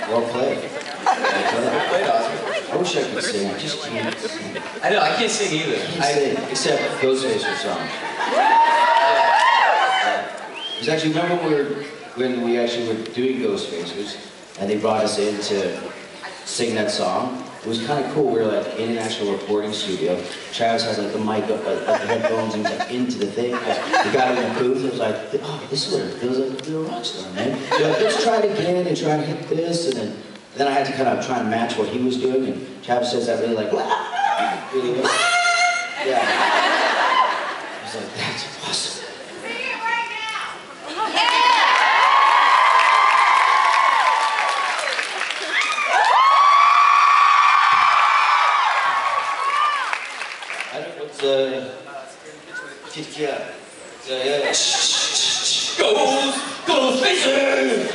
Well played. Well played, Oscar. I wish I could sing. I just can't sing. I know, I can't sing either. I can't sing, except Ghostfacers songs. It was actually, remember when we actually were doing Ghostfacers, and they brought us in to sing that song? It was kind of cool. We were like in an actual recording studio. Travis has like the mic up, like the headphones, and he's like into the thing. The guy in the booth was like, oh, this is what it feels like to be a rock star, man. So like, let's try it again and try to hit this, and then I had to kind of try and match what he was doing, and Travis says that really like, really well. Yeah. I was like, that's awesome. Yeah. Ghostfacers!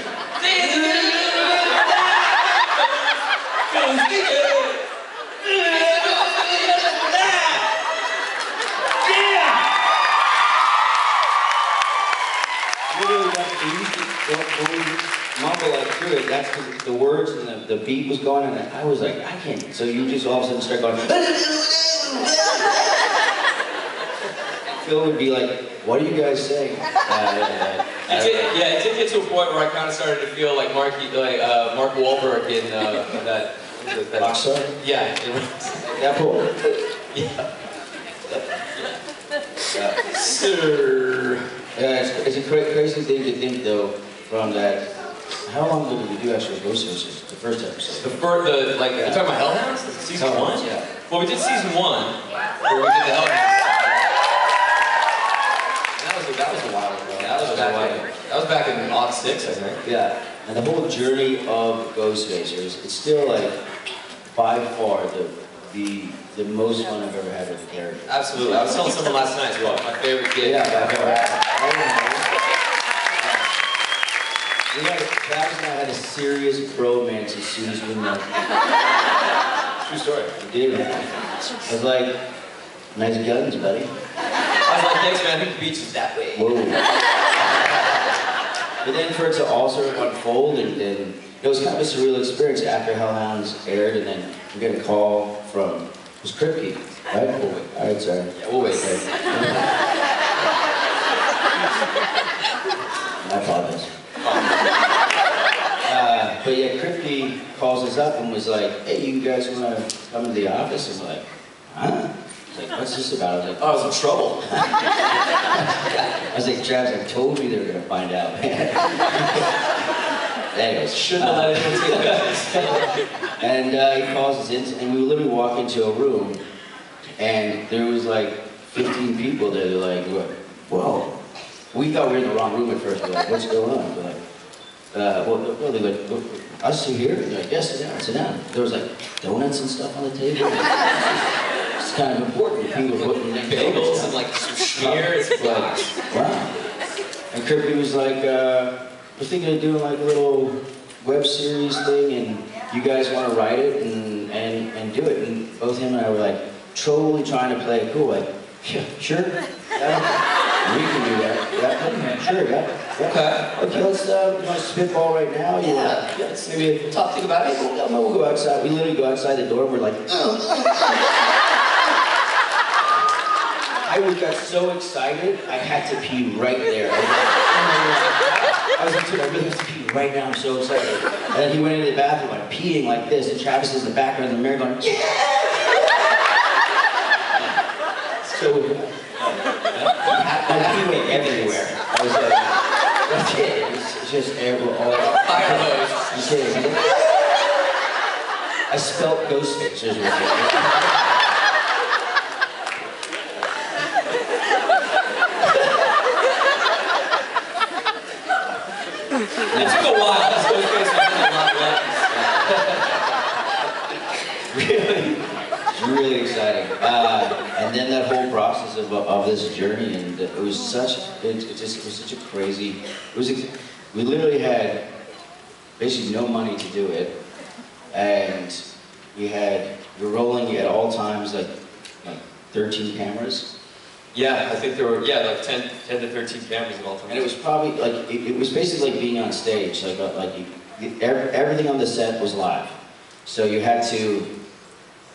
Mumble like through it, that's because the words and the beat was going, and I was like, I can't. So you just all of a sudden start going. Phil would be like, what are you guys saying? It did get to a point where I kind of started to feel like Mark Wahlberg in that Rockstar? Yeah. Yeah, cool. Sir. Yeah, it's a crazy thing to think though, from that. How long did we do actually Ghostfacers? The first episode. You're talking about Hellhounds? Season 1? Yeah. Well, we did season 1, where we did the Hellhounds. That was a while ago. That was back in '06, I think. Yeah, and the whole journey of Ghostfacers, it's still like by far the most fun I've ever had with a character. Absolutely. I was telling someone last night as well. My favorite gig. Yeah, Travis and I had a serious bromance as soon as we met. True story. We did. I was like, nice guns, buddy. I was like, thanks, man. I think the beach is that way. Whoa. But then for it to all sort of unfold, and then it was kind of a surreal experience after Hellhounds aired, and then we get a call from, it was Kripke, right? We'll wait. All right, sorry. Yeah, we'll wait. I apologize. But yeah, Kripke calls us up and was like, hey, you guys want to come to the office? And we're like, huh? Like, what's this about? I was like, oh, I was in trouble. I was like, Travis, I told you they were going to find out, man. Anyways. Shouldn't have let anyone take pictures. And he calls us in, and we literally walk into a room, and there was like 15 people there. They're like, whoa. We thought we were in the wrong room at first. We're like, what's going on? We're like, well, they're like, us two here? They're like, yes, sit down. There was like donuts and stuff on the table. It's kind of important. People putting bagels and like some schmear. It's like, wow. And Kirby was like, we're thinking of doing like a little web series thing, and you guys want to write it and do it. And both him and I were like totally trying to play it cool. Like, yeah, sure. We can do that. Yeah, sure. Yeah. Okay. Let's you want to spitball right now. Yeah. Let's maybe talk about it. We'll go outside. We literally go outside the door. And we're like. I got so excited, I had to pee right there. I was like, dude, I really have to pee right now, I'm so excited. And then he went into the bathroom, like, peeing like this, and Travis is in the background of the mirror going, yeah! So, I pee went everywhere. I was like, that's it. It's just all fire hose. I'm kidding. I spelt Ghostfacers with it. It took a while. This Ghostfacers did a lot of really exciting. And then that whole process of this journey, and it was such a crazy. We literally had basically no money to do it, and we were rolling at all times like 13 cameras. Yeah, I think there were, yeah, like 10 to 13 cameras at all times. And it was probably, like, it was basically like being on stage. Everything on the set was live. So you had to,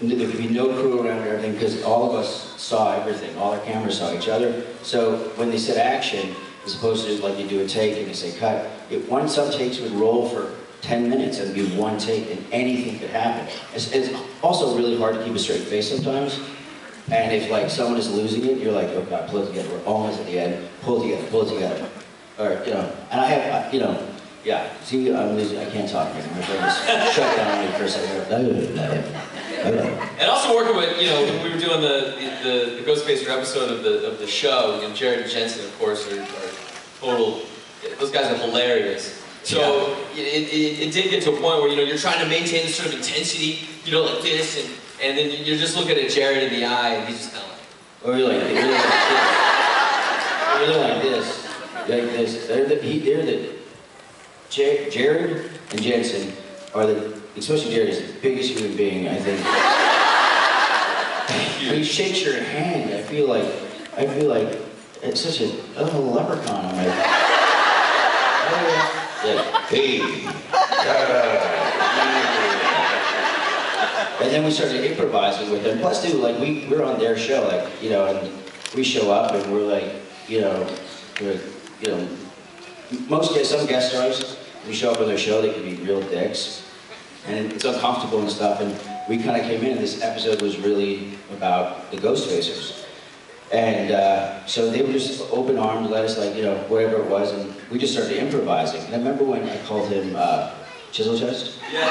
there could be no crew around or everything, because all of us saw everything. All our cameras saw each other. So when they said action, as opposed to like you do a take and you say cut, some takes would roll for 10 minutes and it'd be one take and anything could happen. It's also really hard to keep a straight face sometimes. And if like someone is losing it, you're like, oh God, pull it together. We're almost at the end. Pull it together, pull it together. Or, you know, and I have, you know, yeah. See, I'm losing, I can't talk anymore. I just shut down on me for a second. And also working with, you know, we were doing the Ghostfacer episode of the show, you know, Jared and Jensen, of course, are total, those guys are hilarious. So it did get to a point where, you know, you're trying to maintain this sort of intensity, you know, like this, and then you're just looking at Jared in the eye, and he's just kind of like... Or you're like this. Or you're like this. Like this. Jared and Jensen are especially Jared is the biggest human being, I think. When he shakes your hand, I feel like it's such a leprechaun. I'm like, hey. And then we started improvising with them. Plus, too, like we're on their show, like, you know, and we show up and we're like, some guest stars, we show up on their show, they can be real dicks. And it's uncomfortable and stuff, and we kind of came in, and this episode was really about the Ghostfacers. And so they were just open arms, let us, like, you know, whatever it was, and we just started improvising. And I remember when I called him Chisel Chest? Yeah.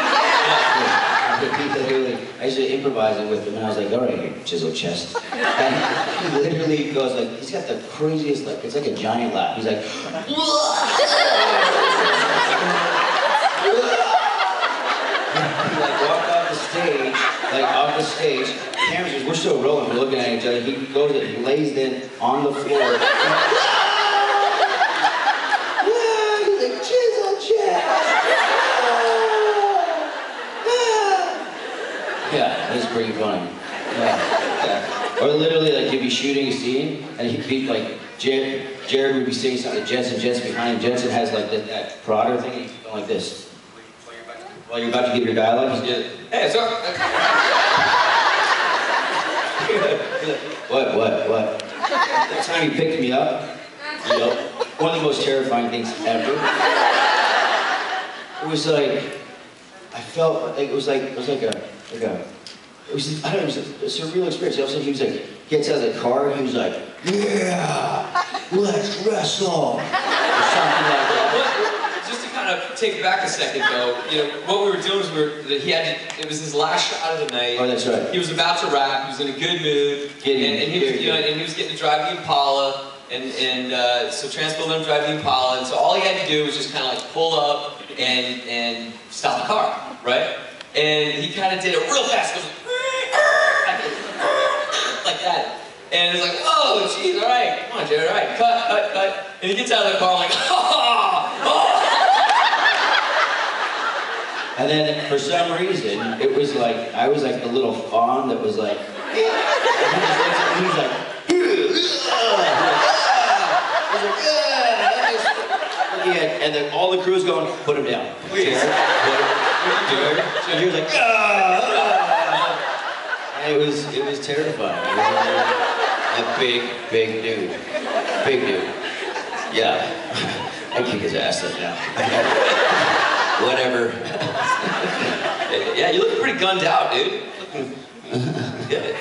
I started improvising with him, and I was like, all right, Chisel Chest. And he literally goes like, he's got the craziest, like, it's like a giant laugh. He's like, he like walked off the stage, cameras, we're still rolling, we're looking at each other. He goes and he lays in on the floor. He's like, Chisel Chest. Yeah, it was pretty funny. Yeah. Or literally, like, you'd be shooting a scene, and he'd be like, Jared would be saying something to Jensen behind him. Jensen has like that prodder thing, and he's going like this. While you're about to give your dialogue, he's just, hey, so. What? That time he picked me up, you know, one of the most terrifying things ever. It was like, I felt like it was a surreal experience. All of a sudden he was like, gets out of the car and he was like, yeah, let's wrestle, or something like that. Just to kind of take it back a second, though, you know, what we were doing was it was his last shot of the night. Oh, that's right. He was about to rap. He was in a good mood, and he was getting to drive the Impala, and so Transpo let him drive the Impala, and so all he had to do was just kind of like pull up and stop the car, right? And he kind of did it real fast. It was like that. And it's like, whoa, jeez, all right, come on, Jared, all right, cut. And he gets out of the car like, oh. And then for some reason, it was like, I was like the little fawn that was like, and he was like, and then all the crew's going, put him down. Jared. And he was like, and it was terrifying. It was a big dude. Big dude. Yeah. I kick his ass right now. Whatever. Yeah, you look pretty gunned out, dude. Good.